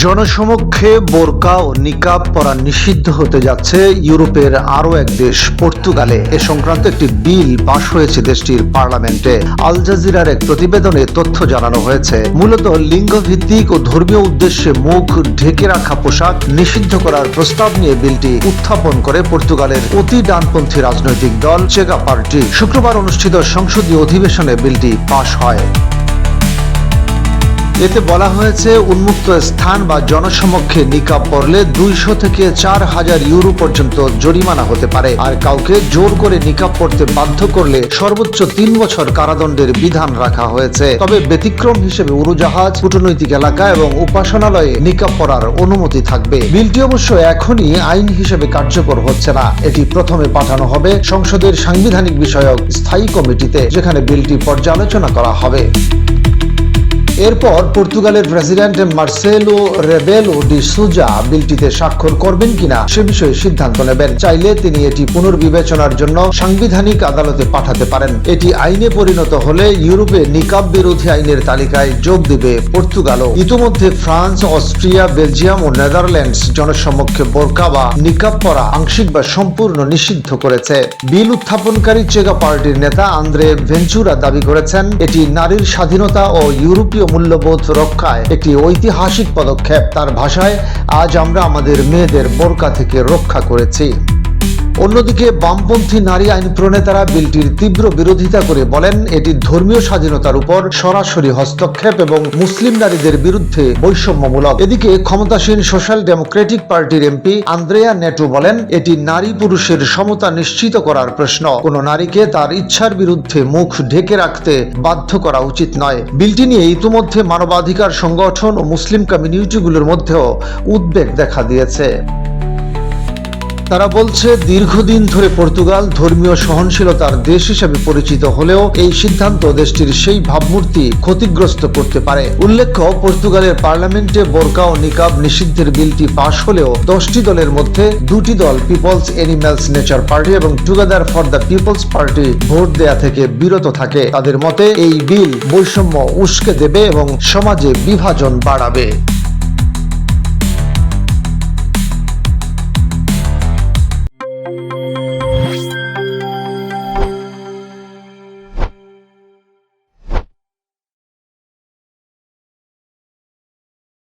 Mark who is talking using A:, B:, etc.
A: জনসমক্ষে বোরকা ও নিকাব পরা নিষিদ্ধ হতে যাচ্ছে ইউরোপের আরো এক দেশ পর্তুগালে। এ সংক্রান্ত একটি বিল পাশ হয়েছে দেশটির পার্লামেন্টে। আল জাজিরার এক প্রতিবেদনে তথ্য জানানো হয়েছে। মূলত লিঙ্গভিত্তিক ও ধর্মীয় উদ্দেশ্যে মুখ ঢেকে রাখা পোশাক নিষিদ্ধ করার প্রস্তাব নিয়ে বিলটি উত্থাপন করে পর্তুগালের অতি ডানপন্থী রাজনৈতিক দল চেগা পার্টি। শুক্রবার অনুষ্ঠিত সংসদীয় অধিবেশনে বিলটি পাশ হয়। এতে বলা হয়েছে, উন্মুক্ত স্থান বা জনসমক্ষে নিকাব পরলে 200 থেকে 4000 ইউরো পর্যন্ত জরিমানা হতে পারে, আর কাউকে জোর করে নিকাব পরতে বাধ্য করলে সর্বোচ্চ 3 বছর কারাদণ্ডের বিধান রাখা হয়েছে। তবে ব্যতিক্রম হিসেবে উড়োজাহাজ, কূটনৈতিক এলাকা এবং উপাসনালয়ে নিকাব পরার অনুমতি থাকবে। বিলটি অবশ্য এখনই আইন হিসেবে কার্যকর হচ্ছে না। এটি প্রথমে পাঠানো হবে সংসদের সাংবিধানিক বিষয়ক স্থায়ী কমিটিতে, যেখানে বিলটি পর্যালোচনা করা হবে। এরপর পর্তুগালের প্রেসিডেন্ট মার্সেলো রেবেলো ডি সুজা বিলটিতে স্বাক্ষর করবেন কিনা সে বিষয়ে সিদ্ধান্ত নেবেন। চাইলে তিনি এটি পুনর্বিবেচনার জন্য সাংবিধানিক আদালতে পাঠাতে পারেন। এটি আইনে পরিণত হলে ইউরোপে নিকাব বিরোধী আইনের তালিকায় যোগ দিবে পর্তুগালও। ইতিমধ্যে ফ্রান্স, অস্ট্রিয়া, বেলজিয়াম ও নেদারল্যান্ডস জনসমক্ষে বোরকা বা নিকাব পরা আংশিক বা সম্পূর্ণ নিষিদ্ধ করেছে। বিল উত্থাপনকারী চেগা পার্টির নেতা আন্দ্রে ভেঞ্চুরা দাবি করেছেন, এটি নারীর স্বাধীনতা ও ইউরোপীয় মূল্যবোধ রক্ষায় একটি ঐতিহাসিক পদক্ষেপ। তার ভাষায়, আজ আমরা আমাদের মেয়েদের বোরকা থেকে রক্ষা করেছি। অন্যদিকে বামপন্থী নারী আইন প্রণেতারা বিলটির তীব্র বিরোধিতা করে বলেন, এটি ধর্মীয় স্বাধীনতার উপর সরাসরি হস্তক্ষেপ এবং মুসলিম নারীদের বিরুদ্ধে বৈষম্যমূলক। এদিকে ক্ষমতাসীন সোশ্যাল ডেমোক্রেটিক পার্টির এমপি আন্দ্রেয়া নেটো বলেন, এটি নারী পুরুষের সমতা নিশ্চিত করার প্রশ্ন। কোন নারীকে তার ইচ্ছার বিরুদ্ধে মুখ ঢেকে রাখতে বাধ্য করা উচিত নয়। বিলটি নিয়ে ইতিমধ্যে মানবাধিকার সংগঠন ও মুসলিম কমিউনিটিগুলোর মধ্যেও উদ্বেগ দেখা দিয়েছে। তারা বলছে, দীর্ঘদিন ধরে পর্তুগাল ধর্মীয় সহনশীলতার দেশ হিসেবে পরিচিত হলেও এই সিদ্ধান্ত দেশটির সেই ভাবমূর্তি ক্ষতিগ্রস্ত করতে পারে। উল্লেখ্য, পর্তুগালের পার্লামেন্টে বোরকা ও নিকাব নিষিদ্ধের বিলটি পাশ হলেও 10টি দলের মধ্যে 2টি দল পিপলস এনিম্যালস নেচার পার্টি এবং together for the people's party ভোট দেয়া থেকে বিরত থাকে। তাদের মতে এই বিল বৈষম্য উস্কে দেবে এবং সমাজে বিভাজন বাড়াবে।